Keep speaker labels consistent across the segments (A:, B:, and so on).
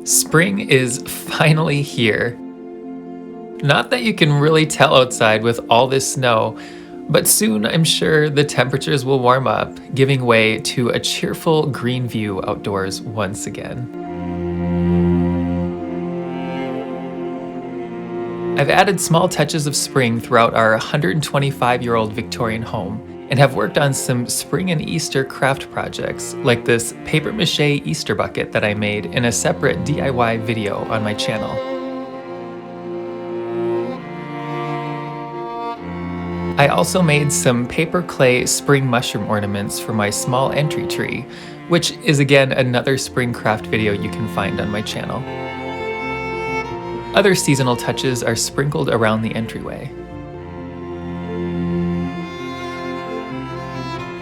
A: Spring is finally here. Not that you can really tell outside with all this snow, but soon I'm sure the temperatures will warm up, giving way to a cheerful green view outdoors once again. I've added small touches of spring throughout our 125-year-old Victorian home and have worked on some spring and Easter craft projects, like this papier-mâché Easter bucket that I made in a separate DIY video on my channel. I also made some paper clay spring mushroom ornaments for my small entry tree, which is again another spring craft video you can find on my channel. Other seasonal touches are sprinkled around the entryway.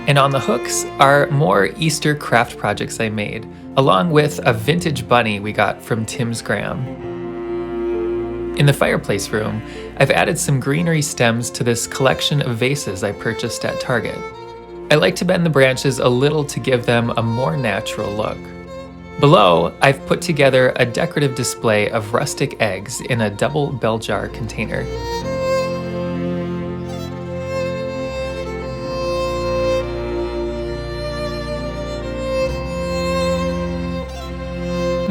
A: And on the hooks are more Easter craft projects I made, along with a vintage bunny we got from Tim's Gram. In the fireplace room, I've added some greenery stems to this collection of vases I purchased at Target. I like to bend the branches a little to give them a more natural look. Below, I've put together a decorative display of rustic eggs in a double bell jar container.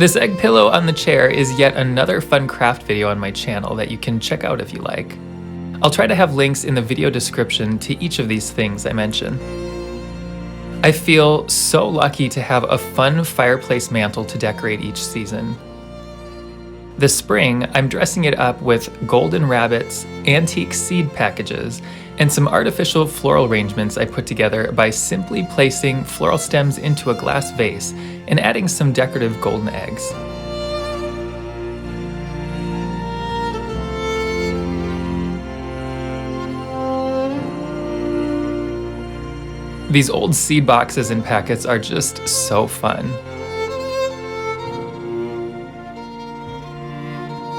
A: This egg pillow on the chair is yet another fun craft video on my channel that you can check out if you like. I'll try to have links in the video description to each of these things I mention. I feel so lucky to have a fun fireplace mantle to decorate each season. This spring, I'm dressing it up with golden rabbits, antique seed packages, and some artificial floral arrangements I put together by simply placing floral stems into a glass vase and adding some decorative golden eggs. These old seed boxes and packets are just so fun.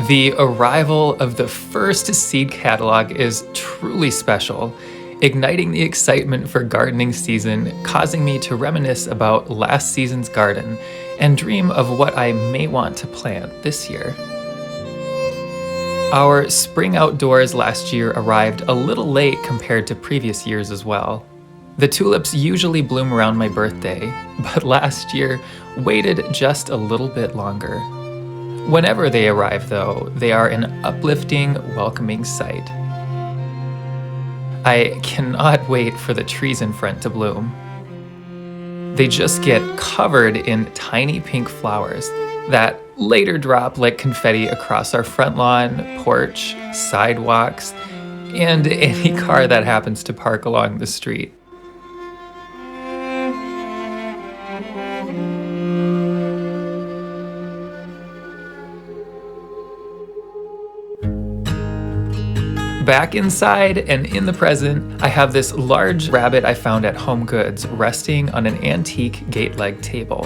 A: The arrival of the first seed catalog is truly special, igniting the excitement for gardening season, causing me to reminisce about last season's garden and dream of what I may want to plant this year. Our spring outdoors last year arrived a little late compared to previous years as well. The tulips usually bloom around my birthday, but last year waited just a little bit longer. Whenever they arrive, though, they are an uplifting, welcoming sight. I cannot wait for the trees in front to bloom. They just get covered in tiny pink flowers that later drop like confetti across our front lawn, porch, sidewalks, and any car that happens to park along the street. Back inside and in the present, I have this large rabbit I found at Home Goods resting on an antique gate leg table.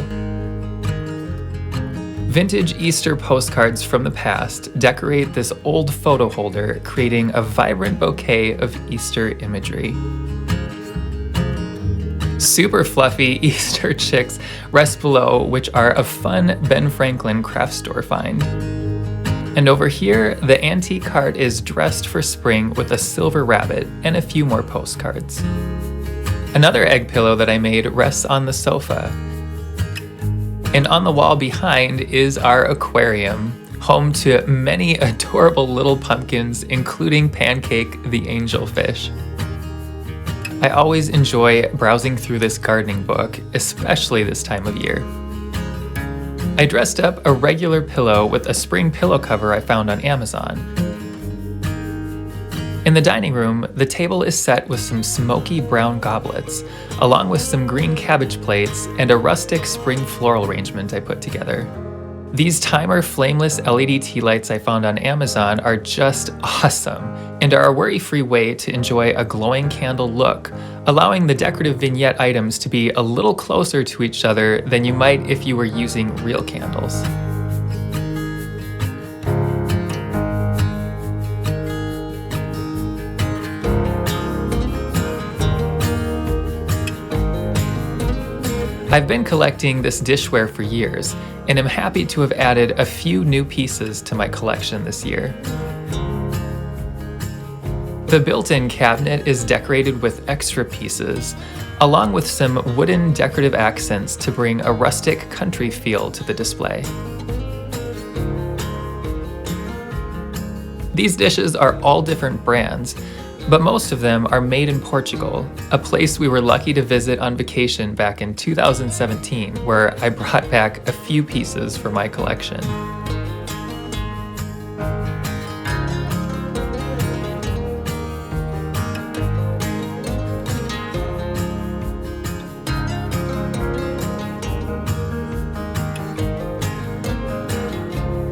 A: Vintage Easter postcards from the past decorate this old photo holder, creating a vibrant bouquet of Easter imagery. Super fluffy Easter chicks rest below, which are a fun Ben Franklin craft store find. And over here, the antique cart is dressed for spring with a silver rabbit and a few more postcards. Another egg pillow that I made rests on the sofa. And on the wall behind is our aquarium, home to many adorable little pumpkins, including Pancake the angelfish. I always enjoy browsing through this gardening book, especially this time of year. I dressed up a regular pillow with a spring pillow cover I found on Amazon. In the dining room, the table is set with some smoky brown goblets, along with some green cabbage plates and a rustic spring floral arrangement I put together. These timer flameless LED tea lights I found on Amazon are just awesome and are a worry-free way to enjoy a glowing candle look, allowing the decorative vignette items to be a little closer to each other than you might if you were using real candles. I've been collecting this dishware for years, and am happy to have added a few new pieces to my collection this year. The built-in cabinet is decorated with extra pieces, along with some wooden decorative accents to bring a rustic country feel to the display. These dishes are all different brands, but most of them are made in Portugal, a place we were lucky to visit on vacation back in 2017, where I brought back a few pieces for my collection.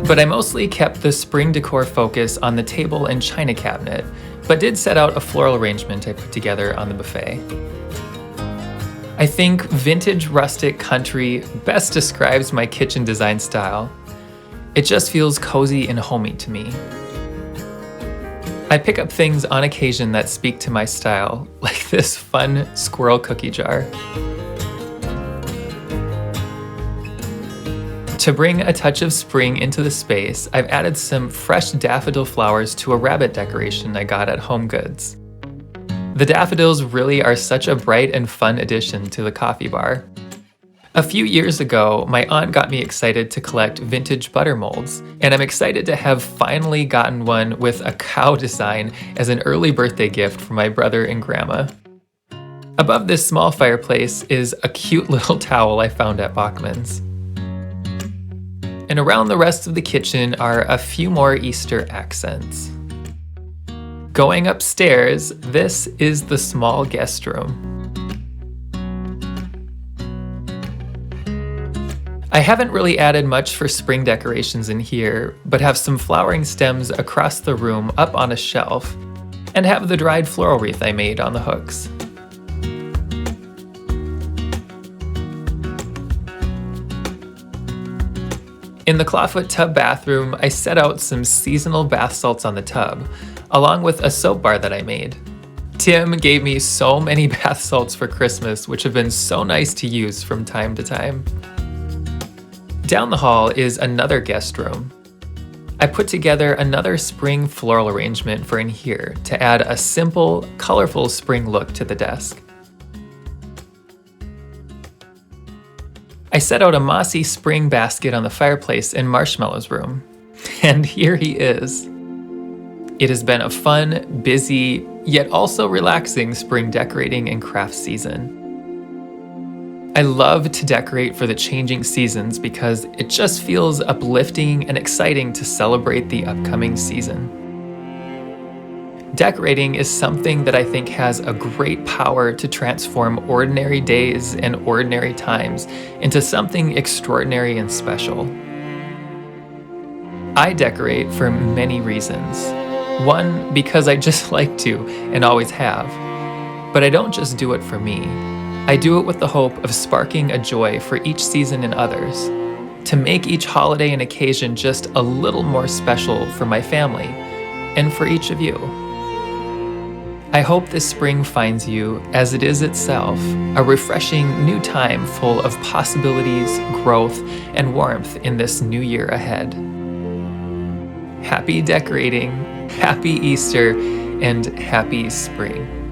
A: But I mostly kept the spring decor focus on the table and china cabinet, but did set out a floral arrangement I put together on the buffet. I think vintage rustic country best describes my kitchen design style. It just feels cozy and homey to me. I pick up things on occasion that speak to my style, like this fun squirrel cookie jar. To bring a touch of spring into the space, I've added some fresh daffodil flowers to a rabbit decoration I got at HomeGoods. The daffodils really are such a bright and fun addition to the coffee bar. A few years ago, my aunt got me excited to collect vintage butter molds, and I'm excited to have finally gotten one with a cow design as an early birthday gift for my brother and grandma. Above this small fireplace is a cute little towel I found at Bachman's. And around the rest of the kitchen are a few more Easter accents. Going upstairs, this is the small guest room. I haven't really added much for spring decorations in here, but have some flowering stems across the room up on a shelf, and have the dried floral wreath I made on the hooks. In the clawfoot tub bathroom, I set out some seasonal bath salts on the tub, along with a soap bar that I made. Tim gave me so many bath salts for Christmas, which have been so nice to use from time to time. Down the hall is another guest room. I put together another spring floral arrangement for in here to add a simple, colorful spring look to the desk. I set out a mossy spring basket on the fireplace in Marshmallow's room, and here he is. It has been a fun, busy, yet also relaxing spring decorating and craft season. I love to decorate for the changing seasons because it just feels uplifting and exciting to celebrate the upcoming season. Decorating is something that I think has a great power to transform ordinary days and ordinary times into something extraordinary and special. I decorate for many reasons. One, because I just like to and always have. But I don't just do it for me. I do it with the hope of sparking a joy for each season and others, to make each holiday and occasion just a little more special for my family and for each of you. I hope this spring finds you, as it is itself, a refreshing new time full of possibilities, growth, and warmth in this new year ahead. Happy decorating, happy Easter, and happy spring.